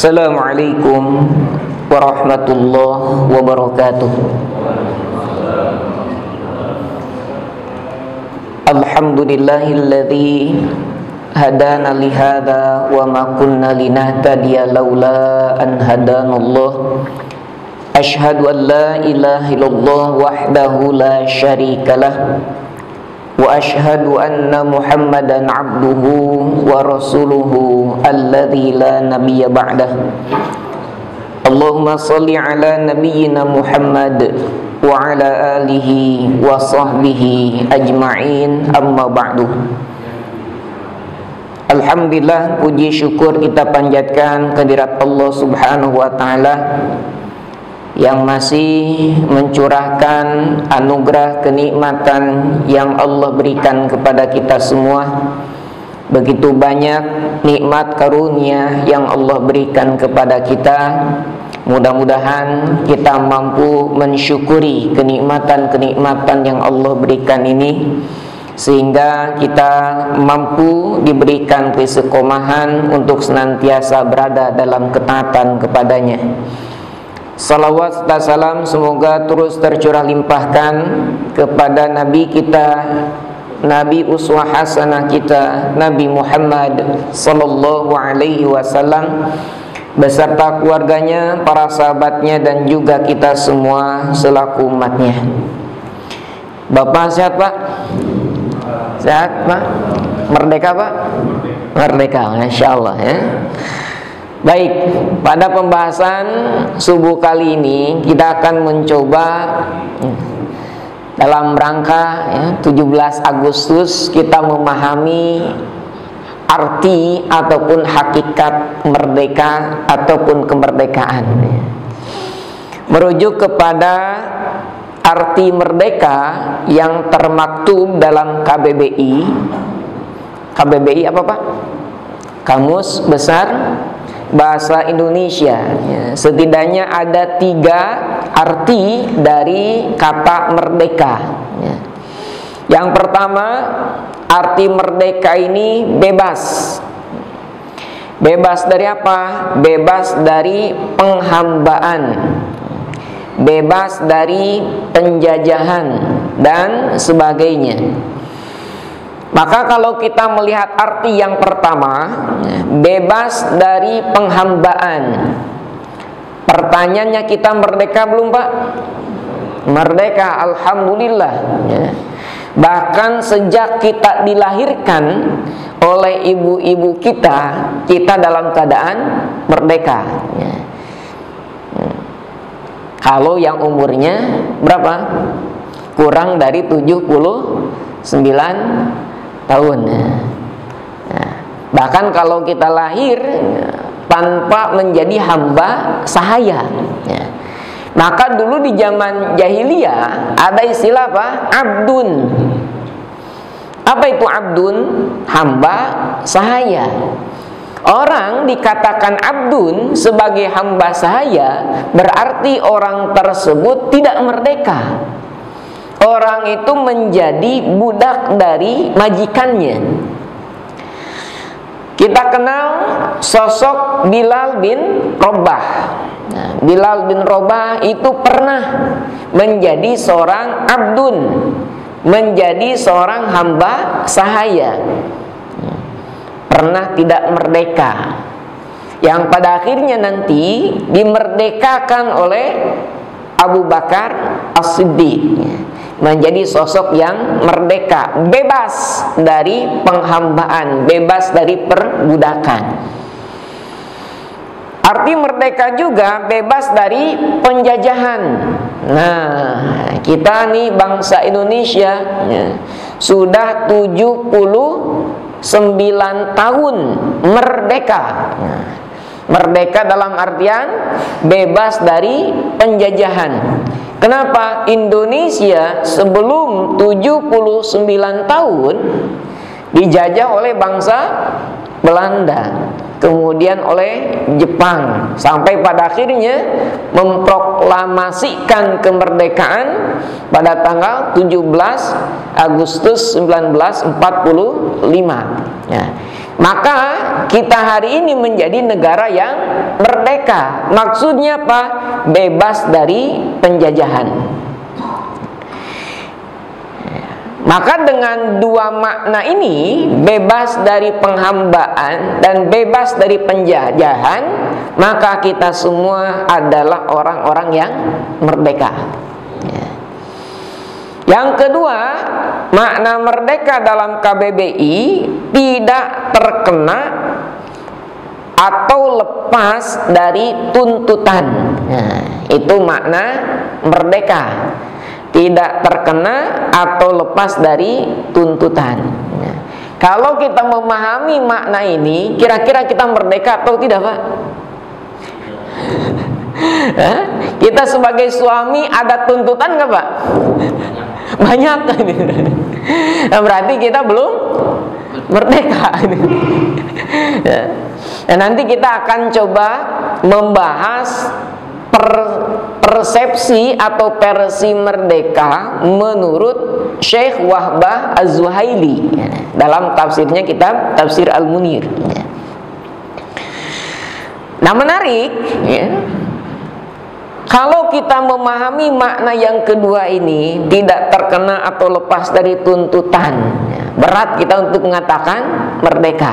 Assalamualaikum warahmatullahi wabarakatuh. Alhamdulillahilladzi hadana lihada wa ma kunna linahtadiya laula an hadanallah. Ashhadu an la ilaha illallah wahdahu la syarikalah wa ashhadu anna Muhammadan abduhu wa rasuluhu alladzi la nabiyya ba'dah. Allahumma shalli ala nabiyyina Muhammad wa ala alihi wa sahbihi ajma'in, amma ba'du. Alhamdulillah, puji syukur kita panjatkan kehadirat Allah Subhanahu wa taala yang masih mencurahkan anugerah kenikmatan yang Allah berikan kepada kita semua. Begitu banyak nikmat karunia yang Allah berikan kepada kita. Mudah-mudahan kita mampu mensyukuri kenikmatan-kenikmatan yang Allah berikan ini, sehingga kita mampu diberikan keistiqomahan untuk senantiasa berada dalam ketaatan kepadanya. Salawat serta salam semoga terus tercurah limpahkan kepada Nabi kita, Nabi uswah hasanah kita, Nabi Muhammad sallallahu alaihi wasallam, beserta keluarganya, para sahabatnya, dan juga kita semua selaku umatnya. Bapak sehat Pak? Sehat Pak? Merdeka Pak? Merdeka, Masya Allah ya. Baik, pada pembahasan subuh kali ini kita akan mencoba dalam rangka 17 Agustus kita memahami arti ataupun hakikat merdeka ataupun kemerdekaan. Merujuk kepada arti merdeka yang termaktub dalam KBBI. KBBI apa Pak? Kamus Besar Bahasa Indonesia. Setidaknya ada 3 arti dari kata merdeka. Yang pertama, arti merdeka ini bebas. Bebas dari apa? Bebas dari penghambaan, bebas dari penjajahan dan sebagainya. Maka kalau kita melihat arti yang pertama, bebas dari penghambaan, pertanyaannya, kita merdeka belum Pak? Merdeka, Alhamdulillah ya. Bahkan sejak kita dilahirkan oleh ibu-ibu kita dalam keadaan merdeka ya. Kalau yang umurnya berapa? Kurang dari 79 tahun ya. Nah, bahkan kalau kita lahir tanpa menjadi hamba sahaya ya. Maka dulu di zaman jahiliyah ada istilah apa? Abdun. Apa itu abdun? Hamba sahaya. Orang dikatakan abdun sebagai hamba sahaya berarti orang tersebut tidak merdeka. Orang itu menjadi budak dari majikannya. Kita kenal sosok Bilal bin Rabah. Nah, Bilal bin Rabah itu pernah menjadi seorang abdun, menjadi seorang hamba sahaya. Pernah tidak merdeka, yang pada akhirnya nanti dimerdekakan oleh Abu Bakar As-Siddiq, menjadi sosok yang merdeka, bebas dari penghambaan, bebas dari perbudakan. Arti merdeka juga bebas dari penjajahan. Nah, kita nih bangsa Indonesia sudah 79 tahun merdeka. Merdeka dalam artian bebas dari penjajahan. Kenapa? Indonesia sebelum 79 tahun dijajah oleh bangsa Belanda, kemudian oleh Jepang, sampai pada akhirnya memproklamasikan kemerdekaan pada tanggal 17 Agustus 1945 ya. Maka kita hari ini menjadi negara yang merdeka. Maksudnya apa? Bebas dari penjajahan. Maka dengan dua makna ini, bebas dari penghambaan dan bebas dari penjajahan, maka kita semua adalah orang-orang yang merdeka. Yang kedua, makna merdeka dalam KBBI tidak terkena atau lepas dari tuntutan. Nah, itu makna merdeka. Tidak terkena atau lepas dari tuntutan. Nah, kalau kita memahami makna ini, kira-kira kita merdeka atau tidak, Pak? Kita sebagai suami ada tuntutan nggak, Pak? Banyak. Nah, berarti kita belum merdeka. Dan nanti kita akan coba membahas persepsi atau versi merdeka menurut Syekh Wahbah Az-Zuhaili dalam tafsirnya kitab Tafsir Al-Munir. Nah, menarik ya. Kalau kita memahami makna yang kedua ini, tidak terkena atau lepas dari tuntutan, berat kita untuk mengatakan merdeka.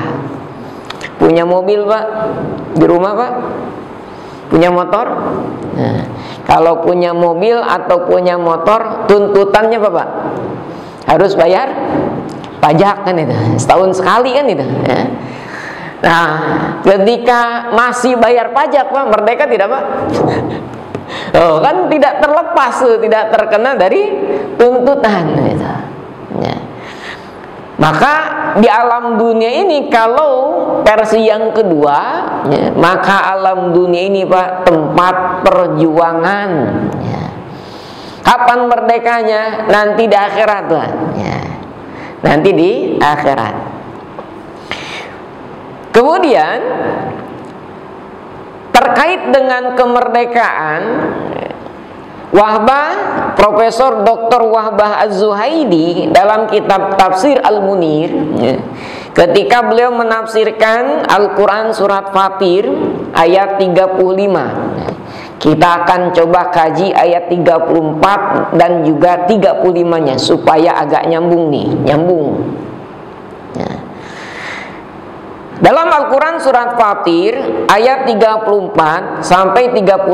Punya mobil, Pak? Di rumah, Pak? Punya motor? Nah, kalau punya mobil atau punya motor, tuntutannya apa, Pak? Harus bayar pajak kan itu, setahun sekali kan itu ya. Nah, ketika masih bayar pajak, Pak, merdeka tidak, Pak? Oh, kan tidak terlepas, tidak terkena dari tuntutan gitu. Ya. Maka di alam dunia ini, kalau versi yang kedua ya, maka alam dunia ini, Pak, tempat perjuangan ya. Kapan merdekanya? Nanti di akhirat, Pak ya. Nanti di akhirat. Kemudian terkait dengan kemerdekaan, Profesor Dr. Wahbah Az-Zuhaili dalam kitab Tafsir Al-Munir, ketika beliau menafsirkan Al-Quran surat Fatir ayat 35, kita akan coba kaji ayat 34 dan juga 35-nya supaya agak nyambung nih, nyambung. Dalam Al-Quran surat Fatir ayat 34 sampai 35,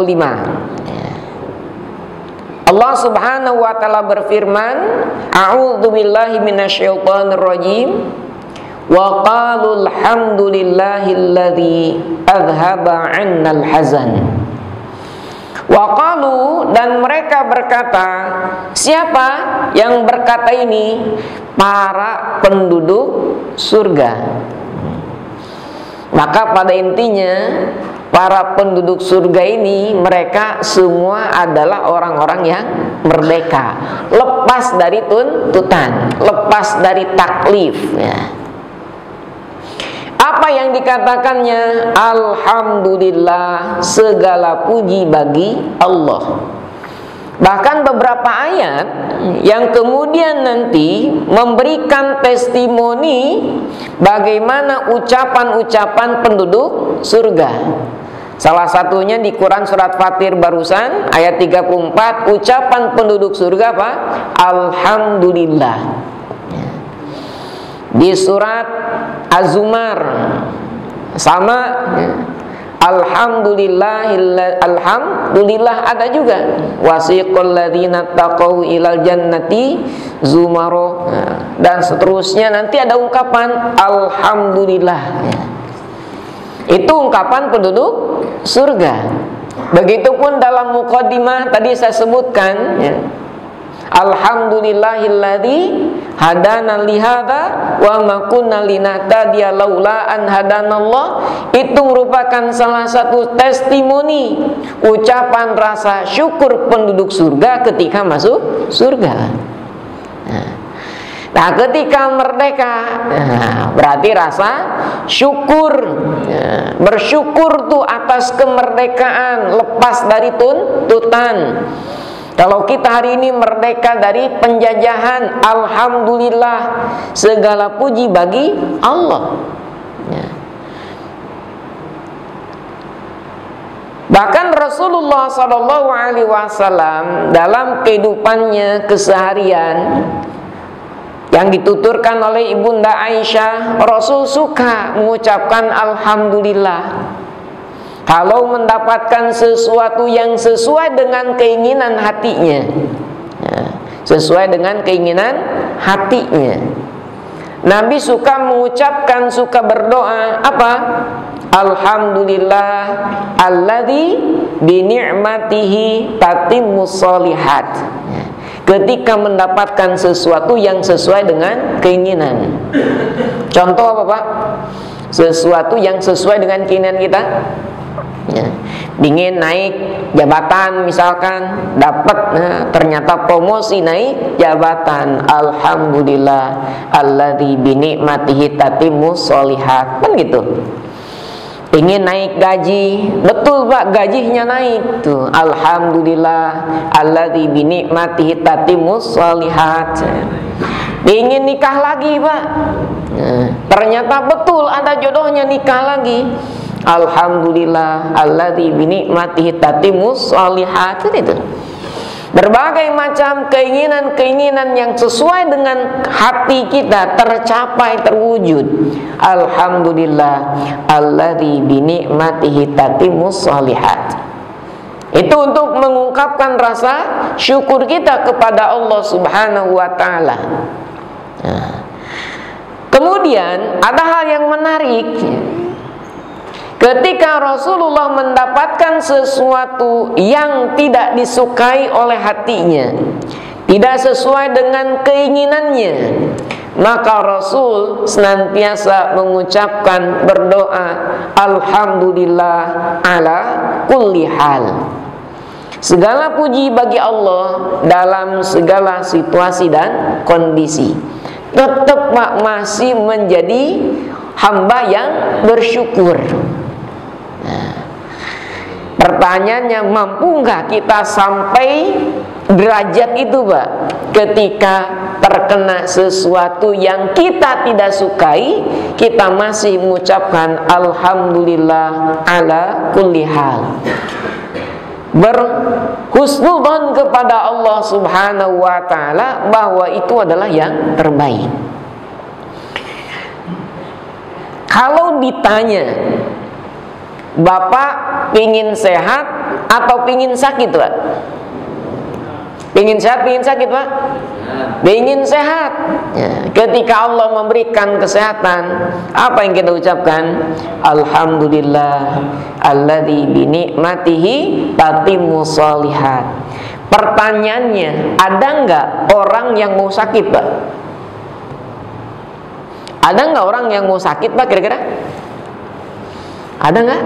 Allah Subhanahu wa ta'ala berfirman, A'udzu billahi minasyaitonir rajim. Wa qalu alhamdulillahilladzi adhhaba 'annal hazan. Wa qalu, dan mereka berkata. Siapa yang berkata ini? Para penduduk surga. Maka pada intinya, para penduduk surga ini, mereka semua adalah orang-orang yang merdeka, lepas dari tuntutan, lepas dari taklif ya. Apa yang dikatakannya? Alhamdulillah, segala puji bagi Allah. Bahkan beberapa ayat yang kemudian nanti memberikan testimoni bagaimana ucapan-ucapan penduduk surga. Salah satunya di Quran surat Fatir barusan ayat 34, ucapan penduduk surga apa? Alhamdulillah. Di surat Az-Zumar sama Alhamdulillah ada juga. Wasiqal ladzina taqaw ilal jannati zumaro, dan seterusnya. Nanti ada ungkapan alhamdulillah. Itu ungkapan penduduk surga. Begitupun dalam muqaddimah tadi saya sebutkan ya. Alhamdulillahilladzi hadana lihada wa ma kunna linahtadiya laula an hadanallah. Itu merupakan salah satu testimoni ucapan rasa syukur penduduk surga ketika masuk surga. Nah, ketika merdeka, berarti rasa syukur, bersyukur tuh atas kemerdekaan, lepas dari tuntutan. Kalau kita hari ini merdeka dari penjajahan, alhamdulillah, segala puji bagi Allah. Bahkan Rasulullah SAW dalam kehidupannya keseharian yang dituturkan oleh Ibunda Aisyah, Rasul suka mengucapkan Alhamdulillah kalau mendapatkan sesuatu yang sesuai dengan keinginan hatinya. Sesuai dengan keinginan hatinya. Nabi suka mengucapkan, suka berdoa apa? Alhamdulillah alladzi bi ni'matihi tatimmus sholihat. Ketika mendapatkan sesuatu yang sesuai dengan keinginan. Contoh apa, Pak? Sesuatu yang sesuai dengan keinginan kita. Ya. Ingin naik jabatan misalkan, dapat ternyata promosi naik jabatan, alhamdulillah alladzi bi ni'matihi tatimmus sholihat, kan gitu. Ingin naik gaji, betul Pak, gajinya naik tuh, alhamdulillah alladzi bi ni'matihi tatimmus sholihat. Ingin nikah lagi Pak, ternyata betul ada jodohnya, nikah lagi, alhamdulillah alladzi bi ni'matihi tatimmus sholihat. Itu berbagai macam keinginan-keinginan yang sesuai dengan hati kita tercapai, terwujud. Alhamdulillah alladzi bi ni'matihi tatimmus sholihat. Itu untuk mengungkapkan rasa syukur kita kepada Allah Subhanahu wa taala. Kemudian ada hal yang menarik. Ketika Rasulullah mendapatkan sesuatu yang tidak disukai oleh hatinya, tidak sesuai dengan keinginannya, maka Rasul senantiasa mengucapkan, berdoa, alhamdulillah ala kulli hal. Segala puji bagi Allah dalam segala situasi dan kondisi. Tetap masih menjadi hamba yang bersyukur. Pertanyaannya, mampu nggak kita sampai derajat itu Pak? Ketika terkena sesuatu yang kita tidak sukai, kita masih mengucapkan alhamdulillah ala kulli hal, berhusnudzon kepada Allah Subhanahu wa taala bahwa itu adalah yang terbaik. Kalau ditanya, Bapak pingin sehat atau pingin sakit Pak? Pingin sehat, pingin sakit Pak? Pingin sehat ya. Ketika Allah memberikan kesehatan, apa yang kita ucapkan? Alhamdulillah alladzi bi ni'matihi tatimmus sholihat. Pertanyaannya, ada nggak orang yang mau sakit Pak? Ada nggak orang yang mau sakit Pak kira-kira? Ada nggak?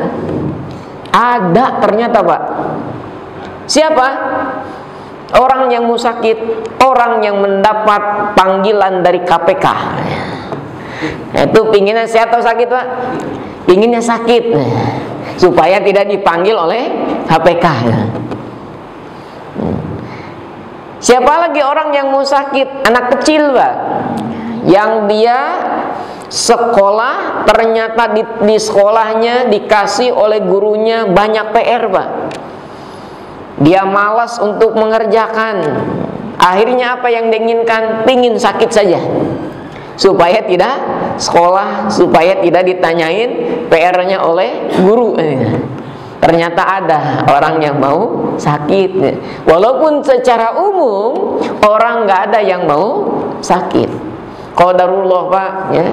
Ada ternyata Pak. Siapa? Orang yang mau sakit, orang yang mendapat panggilan dari KPK. Itu pinginnya sehat atau sakit Pak? Pinginnya sakit, supaya tidak dipanggil oleh KPK. Siapa lagi orang yang mau sakit? Anak kecil Pak, yang dia sekolah, ternyata di sekolahnya dikasih oleh gurunya banyak PR Pak. Dia malas untuk mengerjakan. Akhirnya apa yang diinginkan? Pingin sakit saja, supaya tidak sekolah, supaya tidak ditanyain PR-nya oleh guru. Ternyata ada orang yang mau sakit. Walaupun secara umum orang nggak ada yang mau sakit. Qadarullah Pak ya.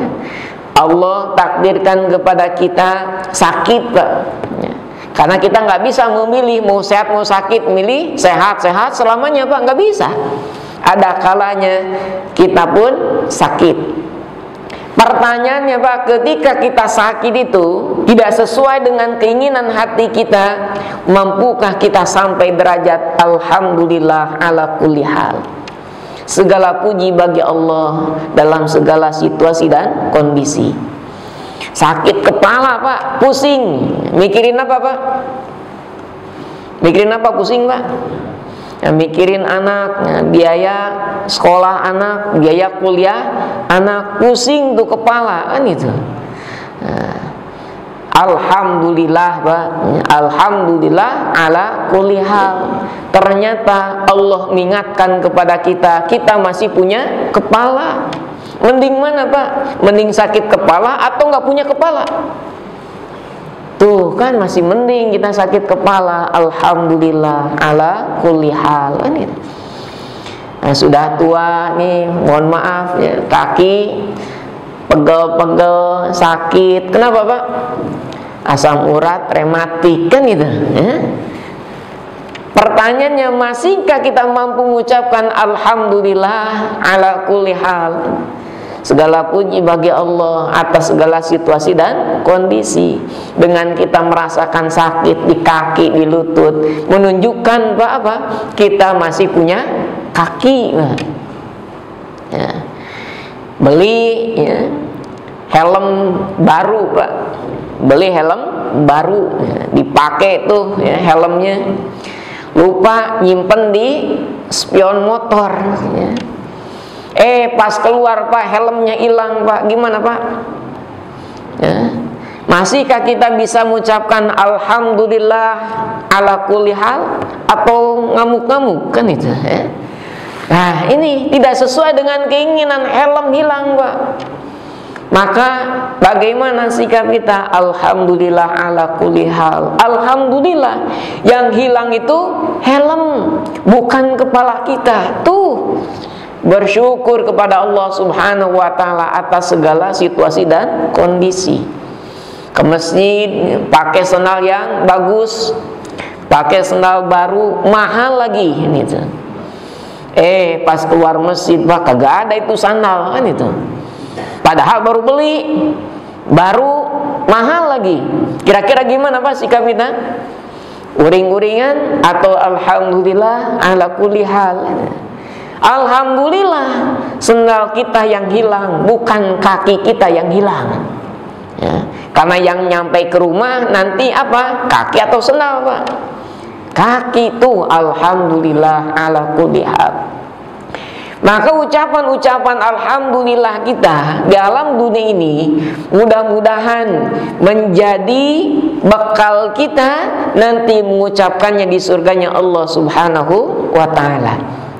Allah takdirkan kepada kita sakit Pak ya. Karena kita nggak bisa memilih mau sehat mau sakit, milih sehat-sehat selamanya Pak, nggak bisa. Ada kalanya kita pun sakit. Pertanyaannya Pak, ketika kita sakit itu tidak sesuai dengan keinginan hati kita, mampukah kita sampai derajat alhamdulillah ala kulli hal? Segala puji bagi Allah dalam segala situasi dan kondisi. Sakit kepala Pak, pusing, mikirin apa Pak? Mikirin apa pusing Pak? Ya, mikirin anak, ya, biaya sekolah anak, biaya kuliah anak, pusing tuh kepala kan itu. Nah, Alhamdulillah, Pak. Alhamdulillah ala kulli hal. Ternyata Allah mengingatkan kepada kita, kita masih punya kepala. Mending mana, Pak? Mending sakit kepala atau nggak punya kepala? Tuh kan masih mending kita sakit kepala. Alhamdulillah ala kulli hal. Nah, sudah tua nih, mohon maaf ya, kaki pegel-pegel, sakit. Kenapa, Pak? Asam urat, rematik, kan gitu ya? Pertanyaannya, masihkah kita mampu mengucapkan alhamdulillah ala kulli hal? Segala puji bagi Allah atas segala situasi dan kondisi. Dengan kita merasakan sakit di kaki, di lutut, menunjukkan apa? Kita masih punya kaki. Nah, ya. Beli ya, helm baru, Pak. Beli helm baru ya, dipakai tuh ya, helmnya. Lupa nyimpen di spion motor ya. Pas keluar, Pak, helmnya hilang, Pak. Gimana, Pak? Ya. Masihkah kita bisa mengucapkan alhamdulillah ala kulli hal atau ngamuk-ngamuk, kan itu ya? Nah, ini tidak sesuai dengan keinginan, helm hilang, Pak. Maka bagaimana sikap kita? Alhamdulillah ala kulli hal. Alhamdulillah, yang hilang itu helm, bukan kepala kita. Tuh, bersyukur kepada Allah Subhanahu wa ta'ala atas segala situasi dan kondisi. Ke masjid pakai sendal yang bagus, pakai sendal baru, mahal lagi ini tuh. Pas keluar masjid, Pak, kagak ada itu sandal, kan itu. Padahal baru beli, baru mahal lagi. Kira-kira gimana, Pak, sikap kita? Uring-uringan atau alhamdulillah ala kulli hal? Alhamdulillah, sendal kita yang hilang, bukan kaki kita yang hilang ya. Karena yang nyampe ke rumah nanti apa? Kaki atau sendal, Pak? Kaki itu. Alhamdulillah ala kulli hal. Maka ucapan-ucapan alhamdulillah kita di alam dunia ini mudah-mudahan menjadi bekal kita nanti mengucapkannya di surganya Allah Subhanahu wa ta'ala.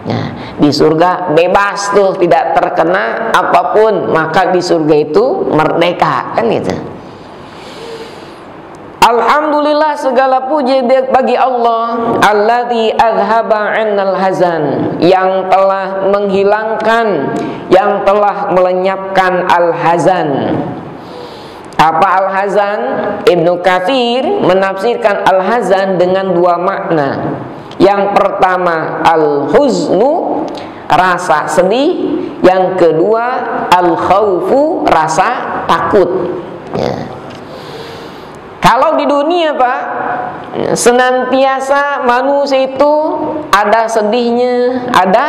Nah, di surga bebas tuh, tidak terkena apapun, maka di surga itu merdeka, kan gitu. Alhamdulillah, segala puji bagi Allah alladzi azhaba 'annal hazan, yang telah menghilangkan, yang telah melenyapkan al-hazan. Apa al-hazan? Ibnu Katsir menafsirkan al-hazan dengan dua makna. Yang pertama al-huznu, rasa sedih. Yang kedua al-khaufu, rasa takut ya. Kalau di dunia, Pak, senantiasa manusia itu ada sedihnya, ada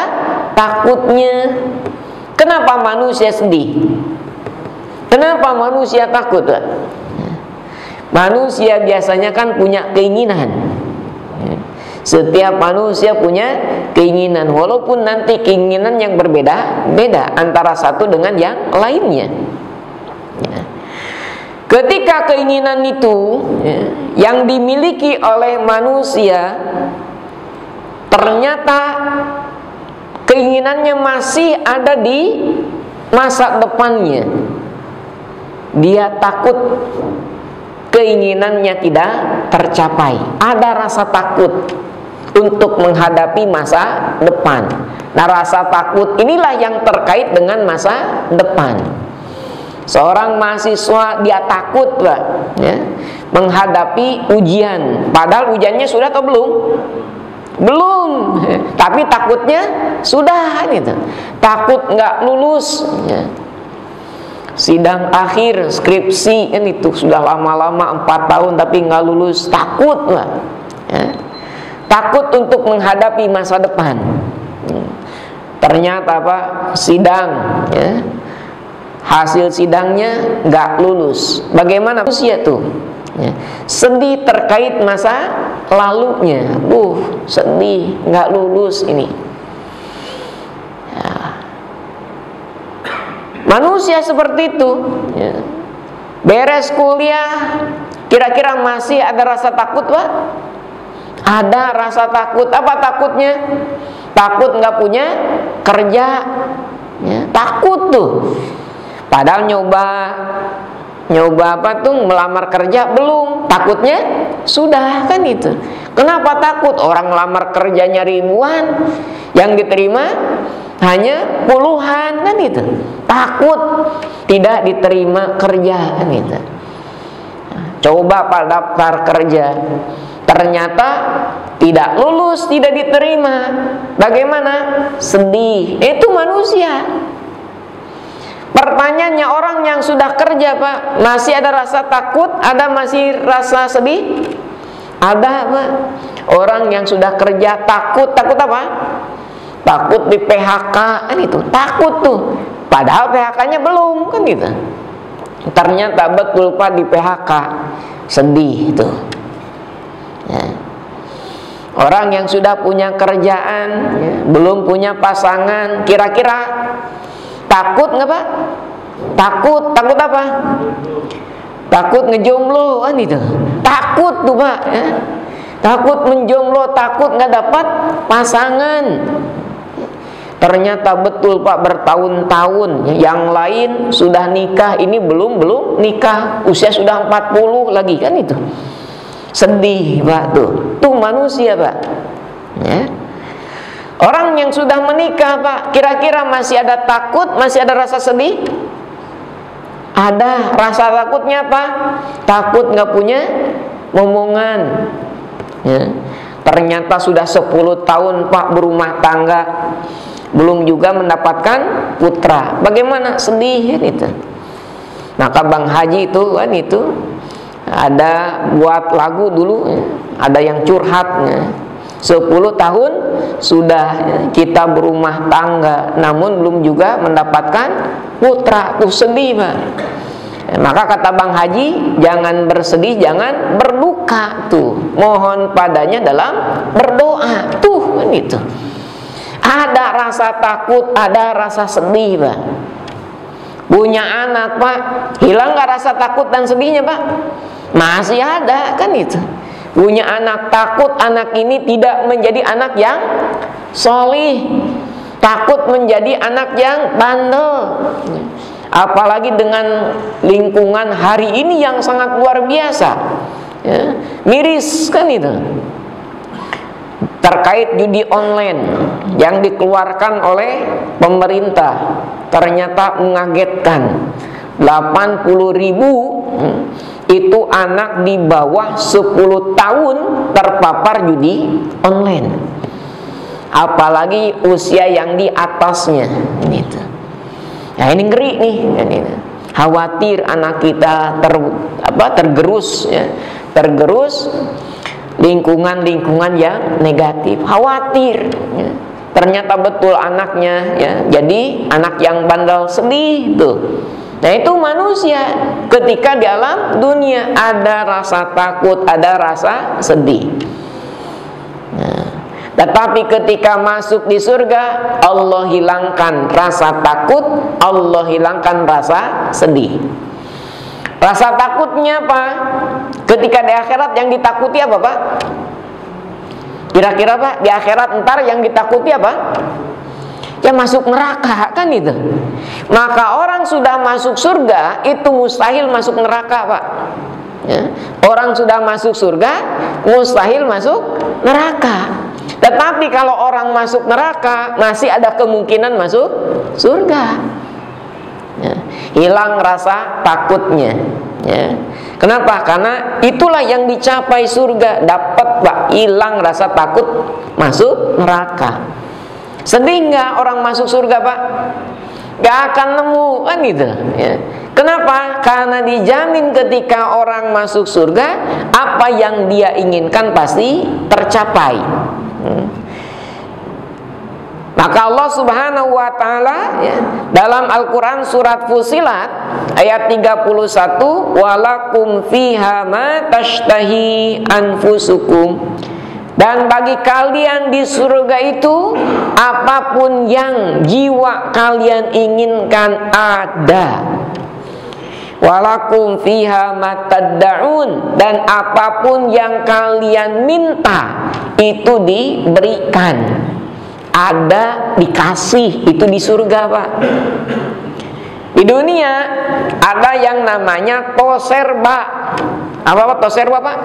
takutnya. Kenapa manusia sedih? Kenapa manusia takut, Pak? Manusia biasanya kan punya keinginan. Setiap manusia punya keinginan, walaupun nanti keinginan yang berbeda-beda antara satu dengan yang lainnya ya. Ketika keinginan itu ya, yang dimiliki oleh manusia ternyata keinginannya masih ada di masa depannya, dia takut keinginannya tidak tercapai. Ada rasa takut untuk menghadapi masa depan. Nah, rasa takut inilah yang terkait dengan masa depan. Seorang mahasiswa dia takut, Pak ya, menghadapi ujian. Padahal ujiannya sudah atau belum? Belum. Tapi takutnya sudah gitu. Takut nggak lulus ya. Sidang akhir skripsi kan itu sudah lama-lama 4 tahun tapi nggak lulus, takut, Pak ya. Takut untuk menghadapi masa depan. Ternyata, Pak, sidang ya, hasil sidangnya nggak lulus. Bagaimana manusia tuh ya, sedih terkait masa lalunya. Sedih nggak lulus ini ya. Manusia seperti itu ya. Beres kuliah Kira-kira masih ada rasa takut, Pak? Ada rasa takut. Apa takutnya? Takut nggak punya kerja, ya, takut tuh. Padahal nyoba apa tuh, melamar kerja belum, takutnya sudah, kan itu. Kenapa takut? Orang melamar kerjanya ribuan, yang diterima hanya puluhan, kan itu. Takut tidak diterima kerja, kan itu. Coba Pak daftar kerja, ternyata tidak lulus, tidak diterima. Bagaimana? Sedih. Itu manusia. Pertanyaannya, orang yang sudah kerja, Pak, masih ada rasa takut? Ada masih rasa sedih? Ada, Pak. Orang yang sudah kerja takut. Takut apa? Takut di PHK, kan itu. Takut tuh. Padahal PHK-nya belum, kan gitu. Ternyata betul, Pak, di PHK. Sedih itu, ya. Orang yang sudah punya kerjaan, ya, belum punya pasangan, kira-kira takut nggak, Pak? Takut apa? Takut ngejomblo, kan itu. Takut tuh, Pak, ya. Takut menjomblo, takut nggak dapat pasangan. Ternyata betul, Pak, bertahun-tahun. Yang lain sudah nikah, ini belum nikah, usia sudah 40 lagi, kan itu. Sedih, Pak, tuh. Tuh manusia, Pak, ya. Orang yang sudah menikah, Pak, kira-kira masih ada takut, masih ada rasa sedih? Ada. Rasa takutnya apa? Takut nggak punya momongan, ya. Ternyata sudah 10 tahun, Pak, berumah tangga, belum juga mendapatkan putra. Bagaimana? Sedih, kan itu. Maka Bang Haji itu, kan itu, ada buat lagu dulu, ya. Ada yang curhat, ya. 10 tahun sudah kita berumah tangga, namun belum juga mendapatkan putra. Tuh sedih, Pak. Maka kata Bang Haji, jangan bersedih, jangan berduka, tuh. Mohon padanya dalam berdoa, tuh, kan itu. Ada rasa takut, ada rasa sedih, Pak. Punya anak, Pak, hilang nggak rasa takut dan sedihnya, Pak? Masih ada, kan itu. Punya anak, takut anak ini tidak menjadi anak yang solih, takut menjadi anak yang bandel. Apalagi dengan lingkungan hari ini yang sangat luar biasa, ya, miris, kan itu. Terkait judi online yang dikeluarkan oleh pemerintah, ternyata mengagetkan. 80.000 itu anak di bawah 10 tahun terpapar judi online. Apalagi usia yang di atasnya, gitu. Nah, ini ngeri nih, kan ini. Khawatir anak kita tergerus, ya, tergerus lingkungan yang negatif. Khawatir, ya. Ternyata betul anaknya, ya, jadi anak yang bandel, sedih tuh. Nah, itu manusia. Ketika di alam dunia ada rasa takut, ada rasa sedih. Nah, tetapi ketika masuk di surga, Allah hilangkan rasa takut, Allah hilangkan rasa sedih. Rasa takutnya apa? Ketika di akhirat yang ditakuti apa, Pak? Kira-kira, Pak, di akhirat ntar yang ditakuti apa? Ya masuk neraka, kan itu. Maka orang sudah masuk surga itu mustahil masuk neraka, Pak, ya. Orang sudah masuk surga mustahil masuk neraka. Tetapi kalau orang masuk neraka masih ada kemungkinan masuk surga, ya. Hilang rasa takutnya, ya. Kenapa? Karena itulah yang dicapai surga. Dapat, Pak, hilang rasa takut masuk neraka. Sedih nggak orang masuk surga, Pak? Gak akan nemu, kan gitu, ya. Kenapa? Karena dijamin ketika orang masuk surga, apa yang dia inginkan pasti tercapai. Maka Allah Subhanahu wa Ta'ala, ya, dalam Al-Quran surat Fusilat ayat 31, walakum fiha ma tashtahi anfusukum, dan bagi kalian di surga itu apapun yang jiwa kalian inginkan ada. Walakum fiha mataddaun, dan apapun yang kalian minta itu diberikan. Ada, dikasih, itu di surga, Pak. Di dunia ada yang namanya toserba. Apa Pak toserba, Pak?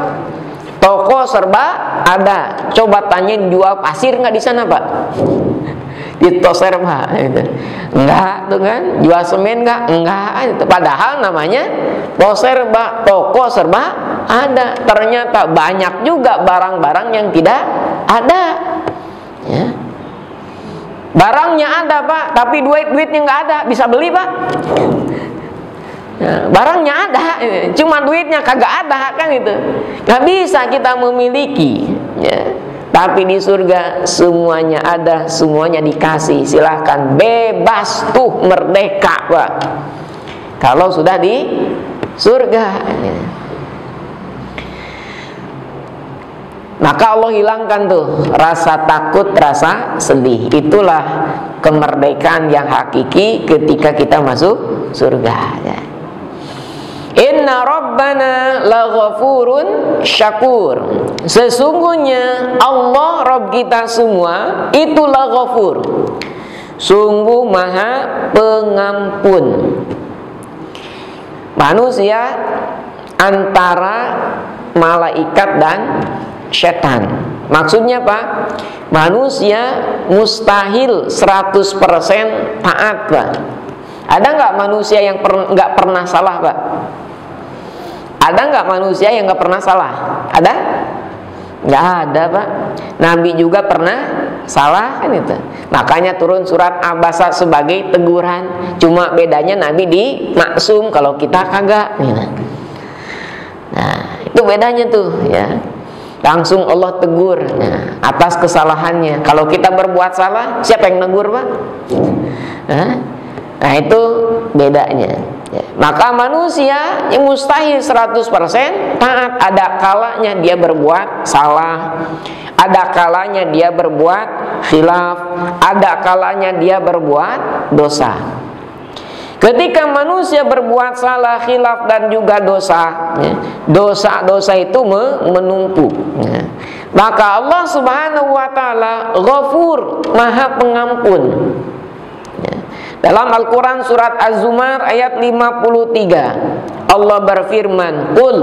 Toko serba ada. Coba tanya jual pasir nggak di sana, Pak? Di toserba gitu. Enggak tuh kan, jual semen enggak itu. Padahal namanya toserba, toko serba ada. Ternyata banyak juga barang-barang yang tidak ada, ya. Barangnya ada, Pak, tapi duitnya nggak ada. Bisa beli, Pak? Ya, barangnya ada, cuma duitnya kagak ada, kan itu. Nggak bisa kita memiliki, ya. Tapi di surga semuanya ada, semuanya dikasih. Silahkan, bebas tuh, merdeka, Pak. Kalau sudah di surga, ya. Maka Allah hilangkan tuh rasa takut, rasa sedih. Itulah kemerdekaan yang hakiki ketika kita masuk surga, ya. Inna rabbana laghafurun syakur. Sesungguhnya Allah Rabb kita semua itu laghafur, sungguh maha pengampun. Manusia antara malaikat dan setan. Maksudnya Pak, manusia mustahil 100% taat, Pak. Ada nggak manusia yang nggak pernah salah, Pak? Ada nggak manusia yang nggak pernah salah? Ada? Nggak ada, Pak. Nabi juga pernah salah, kan itu. Makanya turun surat Abasa sebagai teguran. Cuma bedanya Nabi dimaksum, kalau kita kagak. Nah, itu bedanya tuh, ya. Langsung Allah tegur, ya, atas kesalahannya. Kalau kita berbuat salah, siapa yang negur, Pak? Nah, itu bedanya, ya. Maka manusia yang mustahil 100% taat. Ada kalanya dia berbuat salah, ada kalanya dia berbuat khilaf, ada kalanya dia berbuat dosa. Ketika manusia berbuat salah, khilaf, dan juga dosa, ya, dosa-dosa itu menumpuk, ya. Maka Allah Subhanahu wa Ta'ala Ghafur, maha pengampun, ya. Dalam Al-Quran surat Az-Zumar ayat 53, Allah berfirman, Qul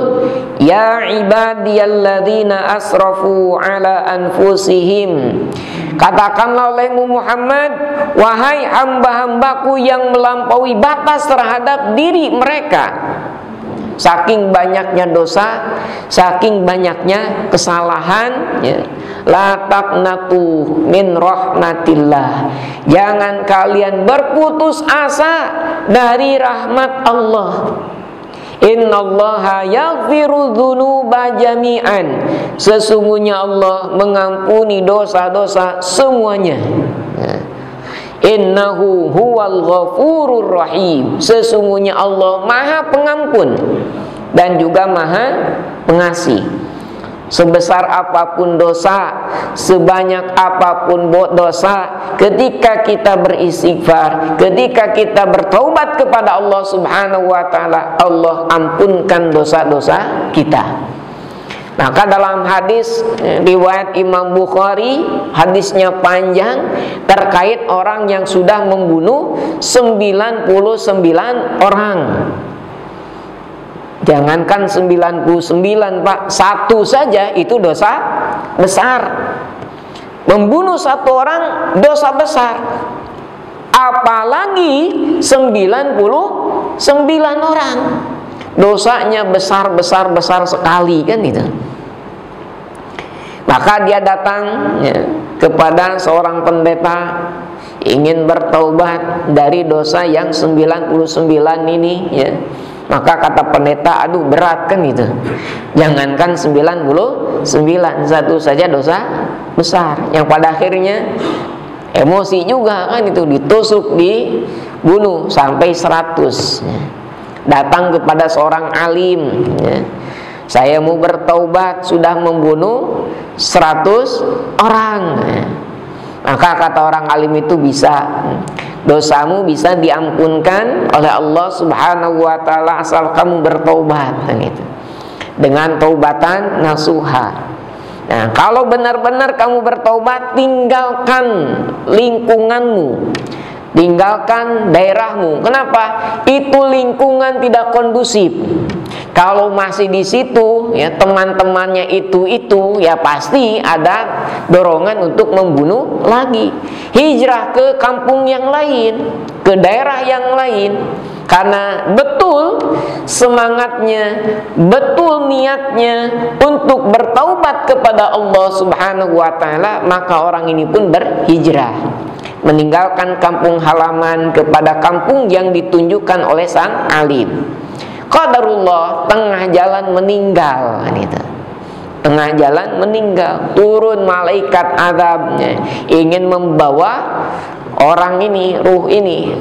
ya ibadiyalladzina asrafu ala anfusihim. Katakanlah olehmu Muhammad, wahai hamba-hambaku yang melampaui batas terhadap diri mereka. Saking banyaknya dosa, saking banyaknya kesalahan, ya. La taqnatu min rahmatillah. Jangan kalian berputus asa dari rahmat Allah. Innallaha yaghfiru dzunuba jami'an. Sesungguhnya Allah mengampuni dosa-dosa semuanya. Innahu huwal ghafurur rahim. Sesungguhnya Allah maha pengampun dan juga maha pengasih. Sebesar apapun dosa, sebanyak apapun dosa, ketika kita beristighfar, ketika kita bertaubat kepada Allah Subhanahu wa Ta'ala, Allah ampunkan dosa-dosa kita. Maka dalam hadis riwayat Imam Bukhari, hadisnya panjang, terkait orang yang sudah membunuh 99 orang. Jangankan 99, Pak, satu saja itu dosa besar. Membunuh satu orang dosa besar, apalagi 99 orang. Dosanya besar sekali, kan itu. Maka dia datang, ya, kepada seorang pendeta, ingin bertaubat dari dosa yang 99 ini, ya. Maka kata pendeta, aduh berat, kan itu. Jangankan 99, satu saja dosa besar, yang pada akhirnya emosi juga, kan itu, ditusuk, dibunuh sampai 100, ya. Datang kepada seorang alim, ya. Saya mau bertaubat, sudah membunuh 100 orang, ya. Maka kata orang alim itu, bisa. Dosamu bisa diampunkan oleh Allah Subhanahu wa taala asal kamu bertaubat, gitu. Dengan taubatan nasuha. Nah, kalau benar-benar kamu bertaubat, tinggalkan lingkunganmu, tinggalkan daerahmu. Kenapa? Itu lingkungan tidak kondusif. Kalau masih di situ, ya teman-temannya itu ya pasti ada dorongan untuk membunuh lagi. Hijrah ke kampung yang lain, ke daerah yang lain. Karena betul semangatnya, betul niatnya untuk bertaubat kepada Allah Subhanahu wa taala, maka orang ini pun berhijrah, meninggalkan kampung halaman kepada kampung yang ditunjukkan oleh sang alim. Qadarullah, tengah jalan meninggal, gitu. Tengah jalan meninggal, turun malaikat azabnya, ingin membawa orang ini, ruh ini,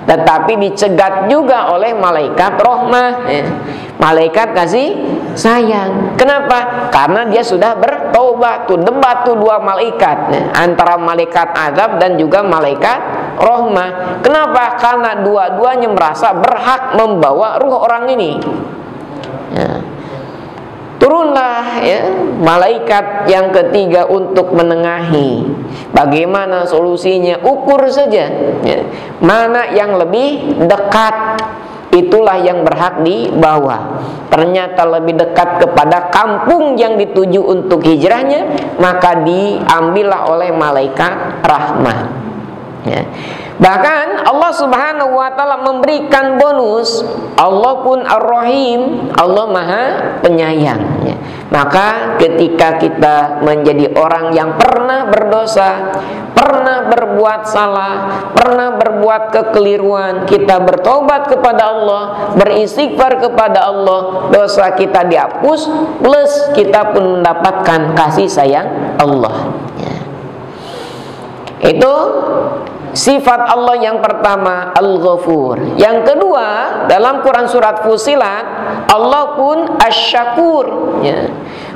tetapi dicegat juga oleh malaikat rahmah, ya. Malaikat kasih sayang. Kenapa? Karena dia sudah bertobat. Tuh debat tuh dua malaikat, ya. Antara malaikat azab dan juga malaikat rahmah. Kenapa? Karena dua-duanya merasa berhak membawa ruh orang ini, ya. Turunlah, ya, malaikat yang ketiga untuk menengahi. Bagaimana solusinya? Ukur saja, ya. Mana yang lebih dekat, itulah yang berhak dibawa. Ternyata lebih dekat kepada kampung yang dituju untuk hijrahnya, maka diambillah oleh malaikat rahmah, ya. Bahkan Allah Subhanahu wa taala memberikan bonus. Allah pun Ar-Rahim, Allah Maha Penyayang, ya. Maka ketika kita menjadi orang yang pernah berdosa, pernah berbuat salah, pernah berbuat kekeliruan, kita bertobat kepada Allah, beristighfar kepada Allah, dosa kita dihapus, plus kita pun mendapatkan kasih sayang Allah, ya. Itu sifat Allah yang pertama, Al-Ghafur. Yang kedua, dalam Quran surat Fussilat, Allah pun Asy-Syakur, ya.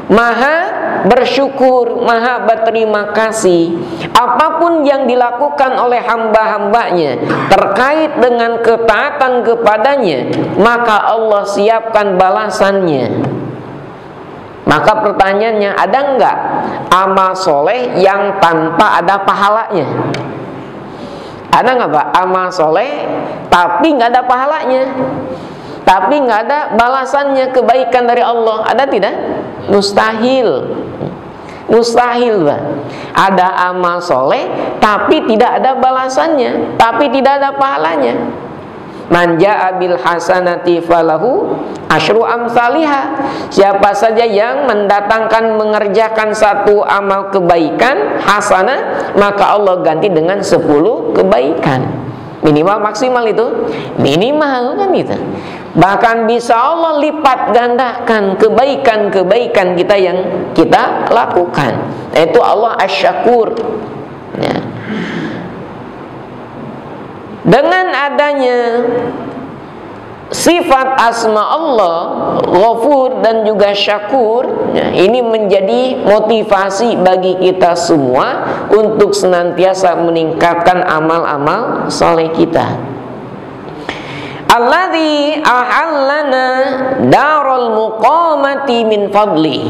Maha bersyukur, maha berterima kasih. Apapun yang dilakukan oleh hamba-hambanya terkait dengan ketaatan kepadanya, maka Allah siapkan balasannya. Maka pertanyaannya, ada enggak amal soleh yang tanpa ada pahalanya? Ada nggak Pak amal soleh tapi nggak ada pahalanya, tapi nggak ada balasannya, kebaikan dari Allah? Ada tidak? Mustahil, mustahil Pak. Ada amal soleh tapi tidak ada balasannya, tapi tidak ada pahalanya. Man jaa bil hasanati falahu asyru amsalihha. Siapa saja yang mendatangkan, mengerjakan satu amal kebaikan hasanah, maka Allah ganti dengan 10 kebaikan. Minimal maksimal itu, minimal kan itu. Bahkan bisa Allah lipat gandakan kebaikan-kebaikan kita yang kita lakukan. Itu Allah Asy-Syakur, ya. Dengan adanya sifat asma Allah Ghafur dan juga Syakur, ya, ini menjadi motivasi bagi kita semua untuk senantiasa meningkatkan amal-amal soleh kita. Alladzi ahallana darul muqamati min fadli.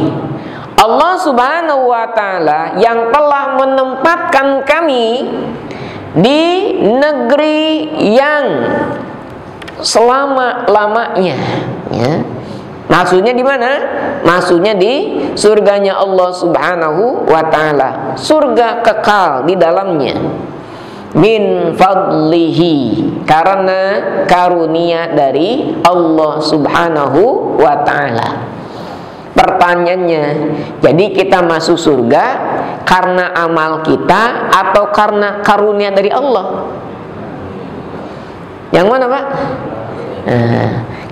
Allah Subhanahu wa taala yang telah menempatkan kami di negeri yang selama-lamanya, ya. Maksudnya di mana? Maksudnya di surganya Allah Subhanahu wa taala. Surga kekal di dalamnya. Min fadlihi, karena karunia dari Allah Subhanahu wa taala. Pertanyaannya, jadi kita masuk surga karena amal kita atau karena karunia dari Allah? Yang mana Pak?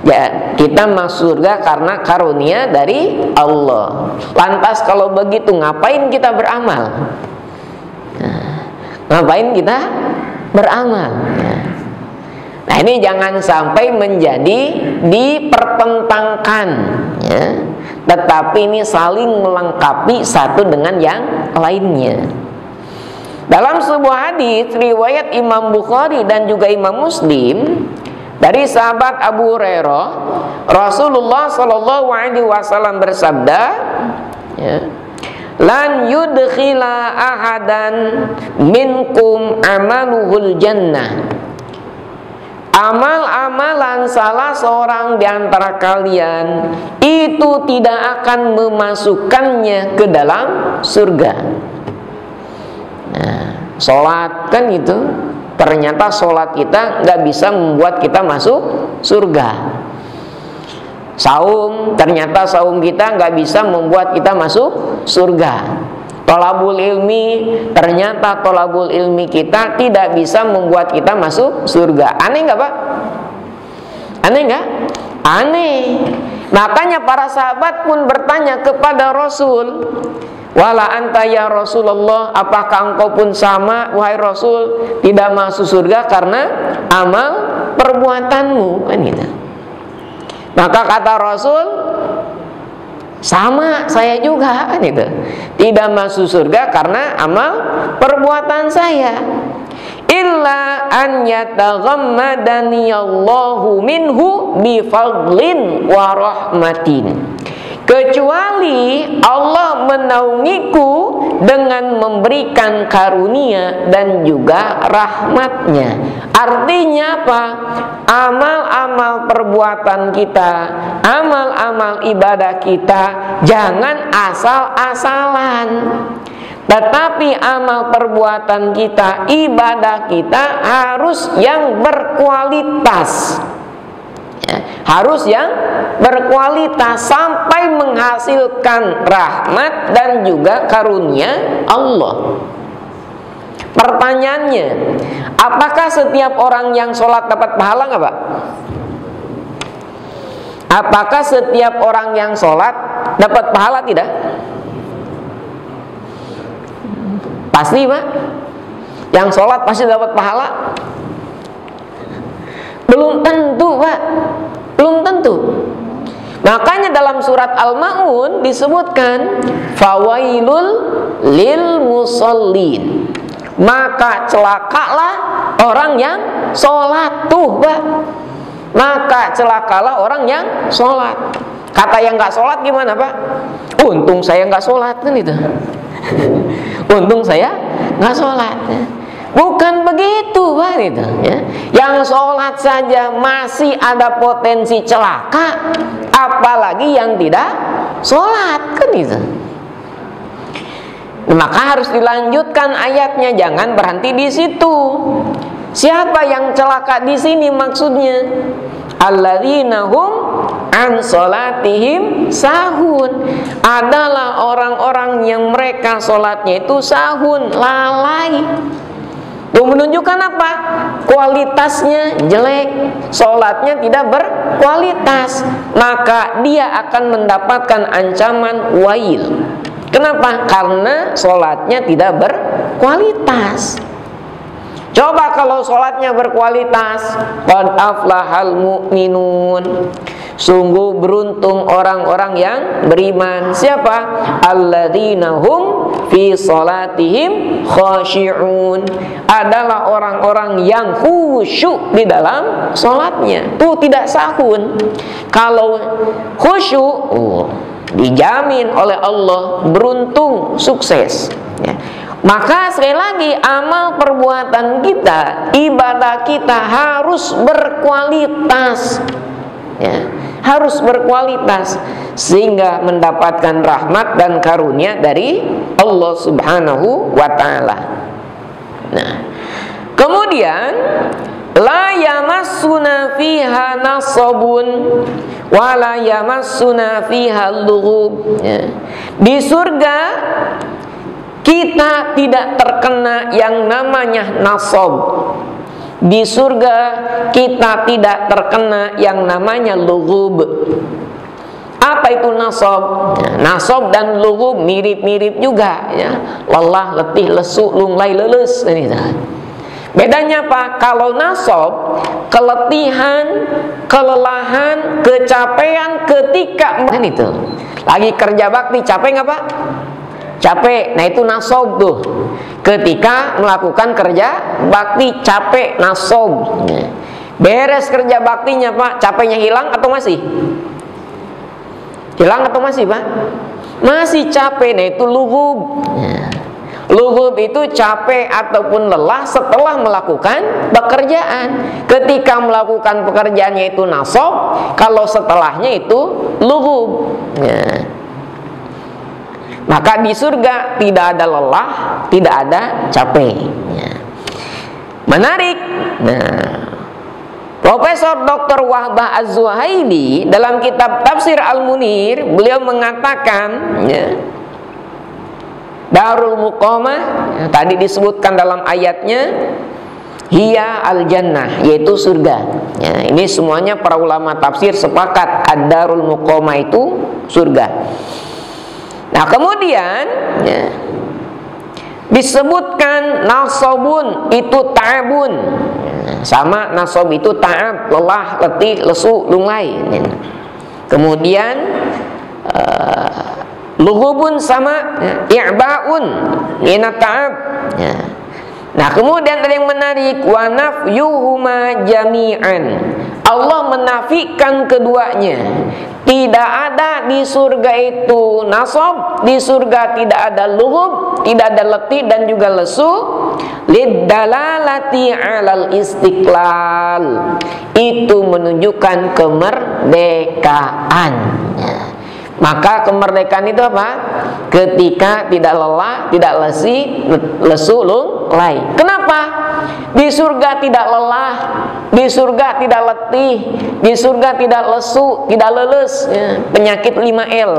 Ya, kita masuk surga karena karunia dari Allah. Lantas kalau begitu ngapain kita beramal? Ngapain kita beramal? Nah, ini jangan sampai menjadi dipertentangkan, ya. Tetapi ini saling melengkapi satu dengan yang lainnya. Dalam sebuah hadis riwayat Imam Bukhari dan juga Imam Muslim dari sahabat Abu Hurairah, Rasulullah Shallallahu Alaihi Wasallam bersabda, ya, lan yudkhila ahadan minkum amaluhul jannah. Amal-amalan salah seorang di antara kalian itu tidak akan memasukkannya ke dalam surga. Nah, sholat kan itu, ternyata sholat kita nggak bisa membuat kita masuk surga. Saum, ternyata saum kita nggak bisa membuat kita masuk surga. Tolabul ilmi, ternyata tolabul ilmi kita tidak bisa membuat kita masuk surga. Aneh nggak Pak? Aneh nggak? Aneh. Makanya para sahabat pun bertanya kepada Rasul, wala anta ya Rasulullah, apakah engkau pun sama wahai Rasul, tidak masuk surga karena amal perbuatanmu, kan gitu. Maka kata Rasul, sama saya juga, kan itu, tidak masuk surga karena amal perbuatan saya. Illa an yataghammadani Allahu minhu bi fadlin wa rahmatin. Kecuali Allah menaungiku dengan memberikan karunia dan juga rahmatnya. Artinya apa? Amal-amal perbuatan kita, amal-amal ibadah kita jangan asal-asalan. Tetapi amal perbuatan kita, ibadah kita harus yang berkualitas. Harus yang berkualitas sampai menghasilkan rahmat dan juga karunia Allah. Pertanyaannya, apakah setiap orang yang sholat dapat pahala nggak Pak? Apakah setiap orang yang sholat dapat pahala tidak? Pasti Pak. Yang sholat pasti dapat pahala? Belum tentu Pak. Belum tentu. Makanya dalam surat Al-Ma'un disebutkan fawailul lil musallin. Maka celakalah orang yang sholat tuh Pak. Maka celakalah orang yang sholat. Kata yang nggak sholat gimana Pak? Untung saya nggak sholat kan itu. Untung saya nggak sholat. Bukan begitu Pak itu, ya. Yang sholat saja masih ada potensi celaka, apalagi yang tidak sholat kan itu. Maka harus dilanjutkan ayatnya, jangan berhenti di situ. Siapa yang celaka di sini maksudnya? Alladzina hum an sholatihim sahun. Adalah orang-orang yang mereka sholatnya itu sahun, lalai. Itu menunjukkan apa? Kualitasnya jelek, sholatnya tidak berkualitas, maka dia akan mendapatkan ancaman wail. Kenapa? Karena sholatnya tidak berkualitas. Coba kalau sholatnya berkualitas, qad aflahal mu'minun, sungguh beruntung orang-orang yang beriman. Siapa? Alladzina hum fi sholatihim khashi'un. Adalah orang-orang yang khusyuk di dalam sholatnya. Tuh tidak sahun. Kalau khusyuk, dijamin oleh Allah beruntung, sukses, ya. Maka sekali lagi amal perbuatan kita, ibadah kita harus berkualitas, ya, harus berkualitas sehingga mendapatkan rahmat dan karunia dari Allah Subhanahu wa taala. Nah, kemudian la yamassuna fiha nasabun wa la yamassuna fiha lughub, ya. Di surga kita tidak terkena yang namanya nasab. Di surga kita tidak terkena yang namanya lughub. Apa itu nasab? Nasab dan lughub mirip-mirip juga, ya. Lelah, letih, lesu, lunglai, leles. Bedanya apa? Kalau nasab, keletihan, kelelahan, kecapean ketika kan itu. Lagi kerja bakti, capek nggak Pak? capek. Nah itu nasab tuh. Ketika melakukan kerja bakti capek, nasab. Beres kerja baktinya Pak, capeknya hilang atau masih? Hilang atau masih Pak? Masih capek. Nah itu lughub. Lughub itu capek ataupun lelah setelah melakukan pekerjaan. Ketika melakukan pekerjaannya itu nasab, kalau setelahnya itu lughub. Maka di surga tidak ada lelah, tidak ada capek. Menarik. Profesor Dr. Wahbah Az-Zuhaili dalam kitab Tafsir Al-Munir, beliau mengatakan Darul Muqamah tadi disebutkan dalam ayatnya hiya al-jannah, yaitu surga. Ini semuanya para ulama tafsir sepakat ad-darul muqamah itu surga. Nah kemudian disebutkan nasabun itu ta'abun. Sama nasab itu ta'ab, lelah, letih, lesu, lunglai. Kemudian lughubun sama i'ba'un minat ta'ab. Nah kemudian ada yang menarik, wa nafyuhuma jami'an. Allah menafikan keduanya. Tidak ada di surga itu nasab, di surga tidak ada lughub, tidak ada letih dan juga lesu. Liddalalati 'alal istiqlal. Itu menunjukkan kemerdekaan. Maka kemerdekaan itu apa? Ketika tidak lelah, tidak lesu, lunglai. Kenapa? Di surga tidak lelah, di surga tidak letih, di surga tidak lesu, tidak leles, penyakit 5L.